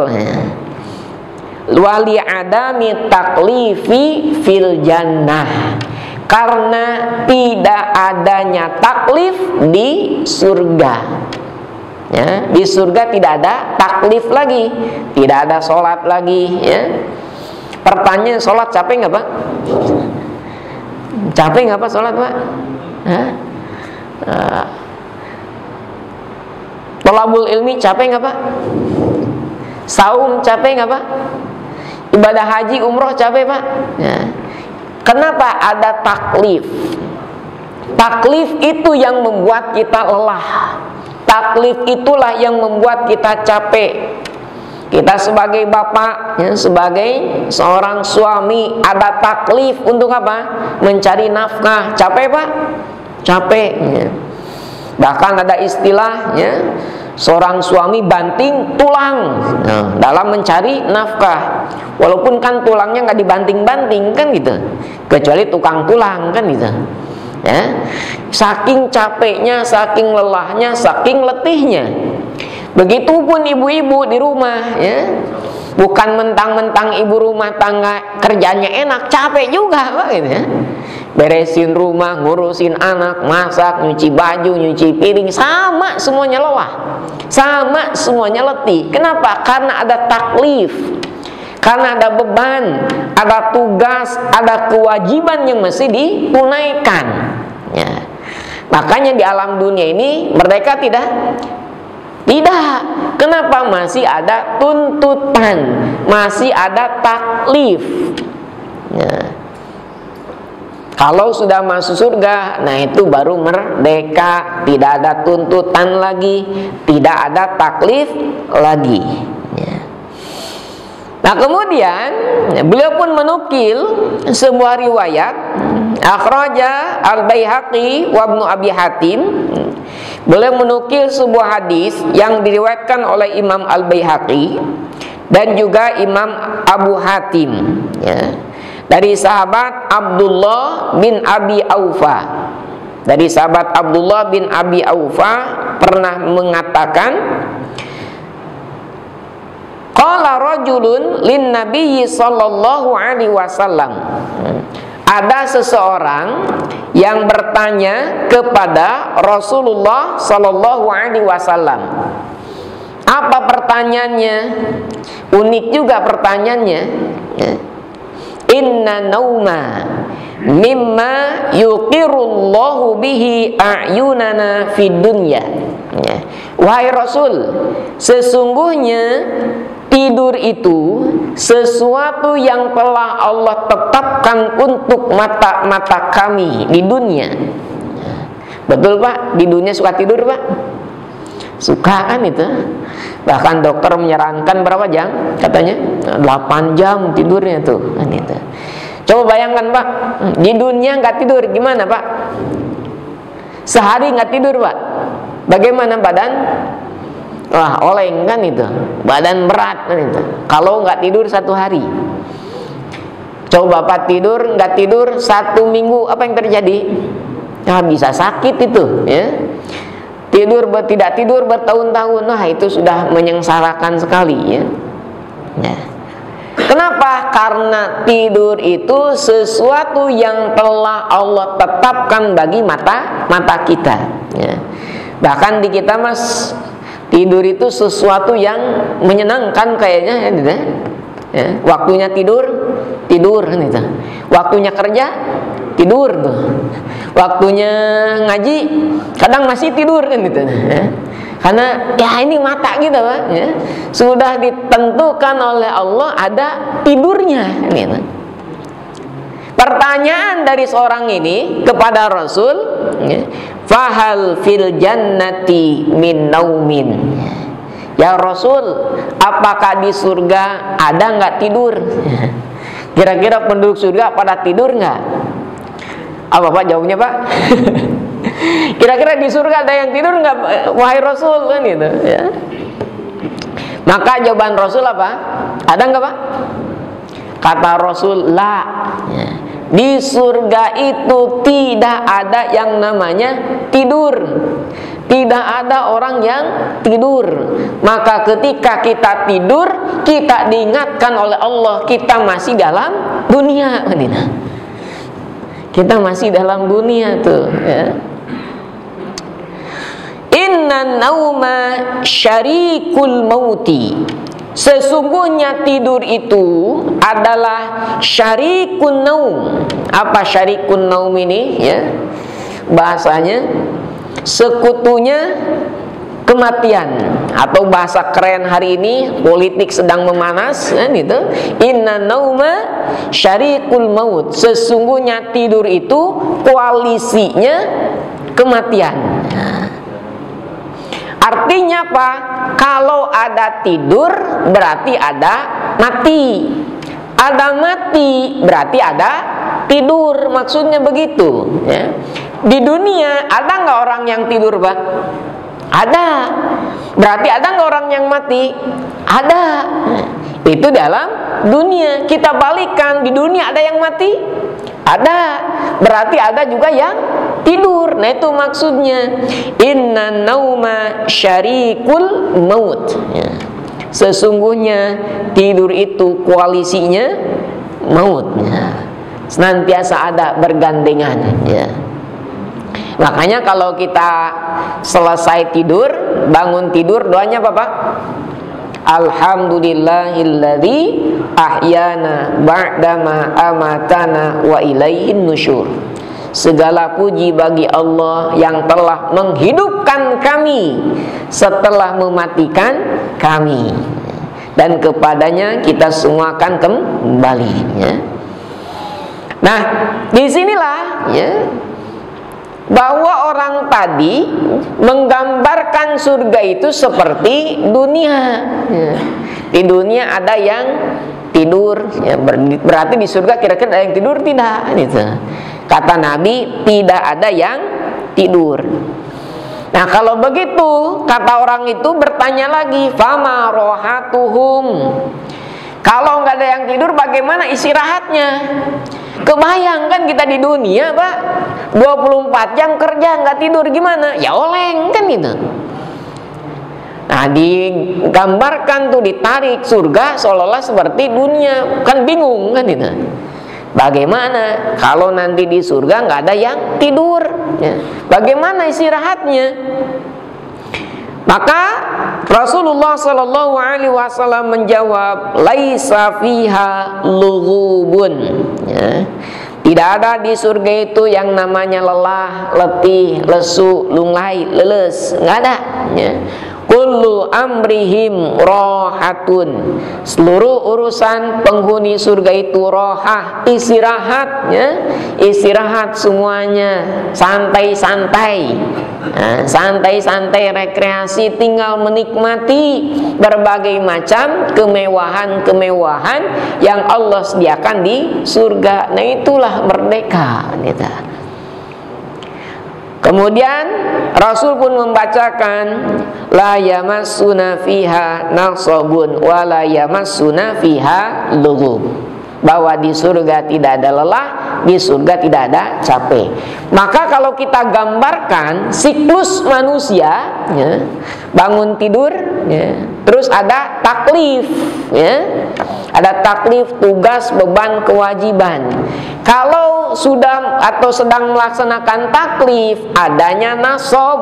Wali adami taklifi fil jannah. Karena tidak adanya taklif di surga. Di surga tidak ada taklif lagi, tidak ada sholat lagi. Pertanyaan, sholat capek nggak Pak? Capek nggak Pak sholat Pak? Thalabul ilmi capek nggak Pak? Saum capek nggak Pak? Ibadah haji umroh capek Pak? Kenapa ada taklif? Taklif itu yang membuat kita lelah. Taklif itulah yang membuat kita capek. Kita sebagai bapak, sebagai seorang suami, ada taklif untuk apa? Mencari nafkah. Capek Pak? Capek. Bahkan ada istilah, seorang suami banting tulang dalam mencari nafkah. Walaupun kan tulangnya nggak dibanting-banting kan gitu, kecuali tukang tulang kan gitu. Saking capeknya, saking lelahnya, saking letihnya. Begitupun ibu-ibu di rumah, bukan mentang-mentang ibu rumah tangga kerjanya enak, capek juga Pak, gitu. Beresin rumah, ngurusin anak, masak, nyuci baju, nyuci piring, sama semuanya lelah, sama semuanya letih. Kenapa? Karena ada taklif, karena ada beban, ada tugas, ada kewajiban yang mesti ditunaikan. Makanya di alam dunia ini merdeka tidak? Tidak. Kenapa? Masih ada tuntutan, masih ada taklif. Kalau sudah masuk surga, nah itu baru merdeka, tidak ada tuntutan lagi, tidak ada taklif lagi. Nah kemudian beliau pun menukil sebuah riwayat akhraja Al-Baihaqi wa Ibnu Abi Hatim. Beliau menukil sebuah hadis yang diriwayatkan oleh Imam Al-Baihaqi dan juga Imam Abu Hatim, dari sahabat Abdullah bin Abi Aufa. Dari sahabat Abdullah bin Abi Aufa pernah mengatakan, qala rajulun lin nabiyyi sallallahu alaihi wasallam. Ada seseorang yang bertanya kepada Rasulullah sallallahu alaihi wasallam. Apa pertanyaannya? Unik juga pertanyaannya. Inna nauma mimma yuqirullahu bihi a'yunana fid dunya. Wahai Rasul, sesungguhnya tidur itu sesuatu yang telah Allah tetapkan untuk mata-mata kami di dunia. Betul Pak? Di dunia suka tidur Pak? Suka kan itu? Bahkan dokter menyarankan berapa jam? Katanya 8 jam tidurnya tuh kan itu. Coba bayangkan Pak, di dunia nggak tidur gimana Pak? Sehari nggak tidur Pak, bagaimana badan? Wah, oleng kan itu, badan berat kan itu. Kalau nggak tidur 1 hari, coba Bapak tidur nggak tidur 1 minggu, apa yang terjadi? Ya, bisa sakit itu, ya. Tidak tidur bertahun-tahun, nah itu sudah menyengsarakan sekali, ya. Nah, kenapa? Karena tidur itu sesuatu yang telah Allah tetapkan bagi mata kita, ya. Bahkan di kita Mas, tidur itu sesuatu yang menyenangkan kayaknya, ya. Waktunya tidur gitu. Waktunya kerja tidur tuh. Waktunya ngaji kadang masih tidur kan gitu, ya. Karena ya ini mata kita Pak, ya. Sudah ditentukan oleh Allah ada tidurnya gitu. Pertanyaan dari seorang ini kepada Rasul, ya, fahal fil jannati min naumin. Ya Rasul, apakah di surga ada nggak tidur? Kira-kira penduduk surga pada tidur nggak? Apa Pak jawabnya Pak? Kira-kira di surga ada yang tidur nggak, wahai Rasul kan gitu, ya. Maka jawaban Rasul apa? Ada nggak Pak? Kata Rasul, la, ya. Di surga itu tidak ada yang namanya tidur. Tidak ada orang yang tidur. Maka ketika kita tidur, kita diingatkan oleh Allah, kita masih dalam dunia. Kita masih dalam dunia tuh, ya. Inna nauma syarikul mauti. Sesungguhnya tidur itu adalah syarikun naum. Apa syarikun naum ini, ya? Bahasanya sekutunya kematian, atau bahasa keren hari ini, politik sedang memanas kan itu. Inna nauma syarikul maut. Sesungguhnya tidur itu koalisinya kematian. Artinya apa? Kalau ada tidur berarti ada mati. Ada mati berarti ada tidur. Maksudnya begitu, ya. Di dunia ada nggak orang yang tidur Pak? Ada. Berarti ada nggak orang yang mati? Ada. Itu dalam dunia. Kita balikan, di dunia ada yang mati? Ada. Berarti ada juga yang tidur. Nah itu maksudnya inna nauma syarikul maut, ya. Sesungguhnya tidur itu koalisinya maut, ya. Senantiasa ada bergandengan, ya. Makanya kalau kita selesai tidur, bangun tidur, doanya apa Pak? Alhamdulillahilladzi ahyana ba'dama amatana wa ilaihin nusyur. Segala puji bagi Allah yang telah menghidupkan kami setelah mematikan kami, dan kepadanya kita semua akan kembali, ya. Nah, disinilah, ya, bahwa orang tadi menggambarkan surga itu seperti dunia, ya. Di dunia ada yang tidur, ya, berarti di surga kira-kira ada yang tidur? Tidak, gitu. Kata Nabi, tidak ada yang tidur. Nah kalau begitu, kata orang itu bertanya lagi, fama rohatuhum. Kalau nggak ada yang tidur, bagaimana istirahatnya? Kebayangkan kita di dunia Pak, 24 jam kerja nggak tidur, gimana? Ya oleng kan gitu. Nah digambarkan tuh, ditarik surga seolah-olah seperti dunia, kan bingung kan gitu. Bagaimana kalau nanti di surga nggak ada yang tidur, ya. Bagaimana istirahatnya? Maka Rasulullah Shallallahu Alaihi Wasallam menjawab, laisa fiha lughubun, ya. Tidak ada di surga itu yang namanya lelah, letih, lesu, lunglai, leles, nggak ada, ya. kullu amrihim rohatun, seluruh urusan penghuni surga itu rohah, istirahat, ya, istirahat semuanya, santai-santai, santai-santai, rekreasi, tinggal menikmati berbagai macam kemewahan-kemewahan yang Allah sediakan di surga. Nah, itulah merdeka, gitu. Kemudian Rasul pun membacakan la yamassuna fiha nasabun wa la yamassuna fiha lughub, bahwa di surga tidak ada lelah, di surga tidak ada capek. Maka kalau kita gambarkan siklus manusia, ya, bangun tidur, ya, terus ada taklif, ya, ada taklif, tugas, beban, kewajiban. Kalau sudah atau sedang melaksanakan taklif, adanya nasab,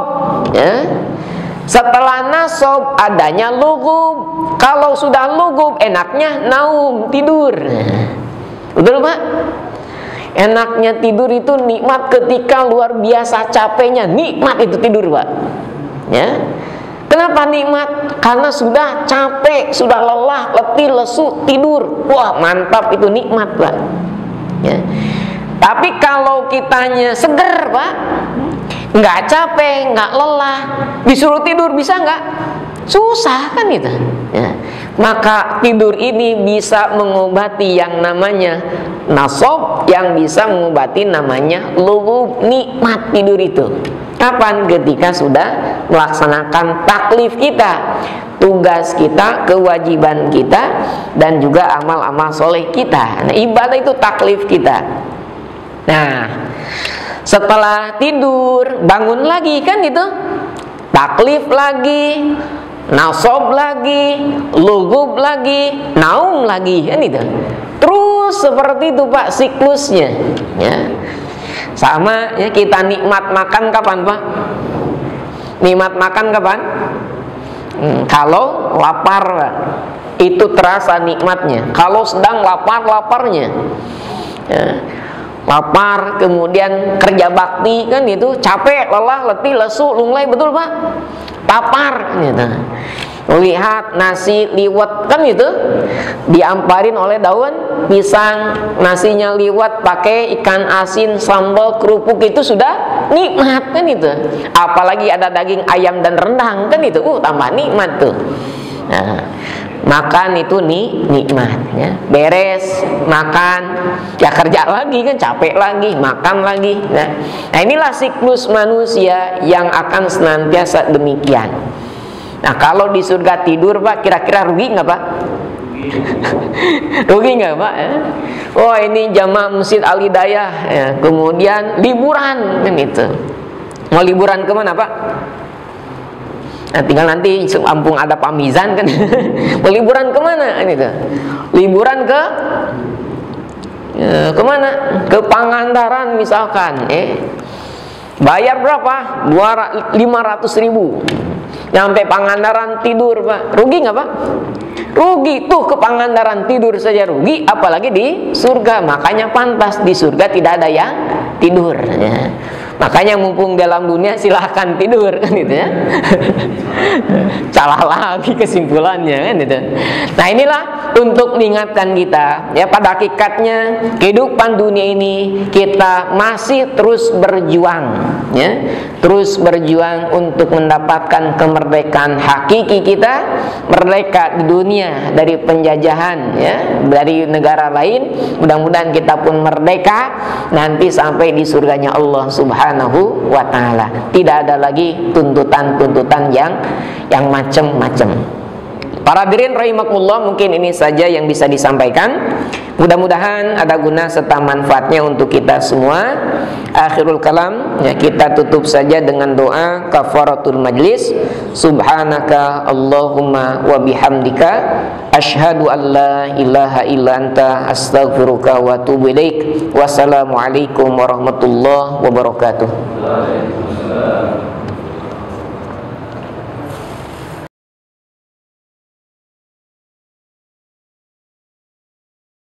ya. Setelah nasab adanya lughub. Kalau sudah lughub, enaknya naum, tidur. Betul, Pak? Enaknya tidur itu nikmat ketika luar biasa capeknya, nikmat itu tidur, Pak. Ya. Kenapa nikmat? Karena sudah capek, sudah lelah, letih, lesu, tidur. Wah, mantap, itu nikmat, Pak. Ya. Tapi kalau kitanya seger, Pak, nggak capek, nggak lelah, disuruh tidur bisa nggak? Susah kan itu, ya. Maka tidur ini bisa mengobati yang namanya nasab, yang bisa mengobati namanya lughub, nikmat tidur itu. Kapan? Ketika sudah melaksanakan taklif kita, tugas kita, kewajiban kita, dan juga amal-amal soleh kita. Nah, ibadah itu taklif kita. Nah, setelah tidur bangun lagi kan itu, taklif lagi, nasab lagi, lughub lagi, naum lagi, kan itu. Terus seperti itu, Pak, siklusnya, ya. Sama, ya, kita nikmat makan kapan, Pak? Nikmat makan kapan? Kalau lapar, Pak, itu terasa nikmatnya. Kalau sedang lapar-laparnya, ya. Lapar, kemudian kerja bakti, kan itu capek, lelah, letih, lesu, lunglai, betul, Pak? Lapar, gitu. Lihat nasi liwet, kan itu diamparin oleh daun pisang, nasinya liwet pakai ikan asin, sambal, kerupuk, itu sudah nikmat, kan itu. Apalagi ada daging ayam dan rendang, kan itu, tambah nikmat tuh. Nah, makan itu nikmat, ya. Beres makan, ya kerja lagi, kan capek lagi, makan lagi. Nah, inilah siklus manusia yang akan senantiasa demikian. Nah, kalau di surga tidur, Pak, kira-kira rugi nggak, Pak? Rugi nggak, Pak? Oh, ini jamaah Masjid Al-Hidayah, ya. Kemudian liburan, kan itu. Mau liburan kemana, Pak? Nah, tinggal nanti ampung ada pamizan, kan. Mau liburan kemana, kan itu? Liburan ke kemana? Ke Pangandaran misalkan, bayar berapa? 500.000. Nyampe Pangandaran tidur, Pak. Rugi nggak, Pak? Rugi tuh, ke Pangandaran tidur saja rugi, apalagi di surga. Makanya pantas di surga tidak ada yang tidur, ya. Makanya mumpung dalam dunia silahkan tidur, kan gitu, ya. Salah lagi kesimpulannya, kan gitu. Nah, inilah untuk mengingatkan kita, ya, pada hakikatnya kehidupan dunia ini kita masih terus berjuang, ya, terus berjuang untuk mendapatkan kemerdekaan hakiki kita, merdeka di dunia dari penjajahan, ya, dari negara lain. Mudah-mudahan kita pun merdeka nanti sampai di surganya Allah Subhanahu wa ta'ala. Tidak ada lagi tuntutan-tuntutan yang macam-macam. Para hadirin rahimakumullah, mungkin ini saja yang bisa disampaikan. Mudah-mudahan ada guna serta manfaatnya untuk kita semua. Akhirul kalam, ya, kita tutup saja dengan doa kafaratul majlis. Subhanaka Allahumma wa bihamdika asyhadu an la ilaha illa anta astaghfiruka wa atubu ilaik. Wassalamualaikum warahmatullahi wabarakatuh.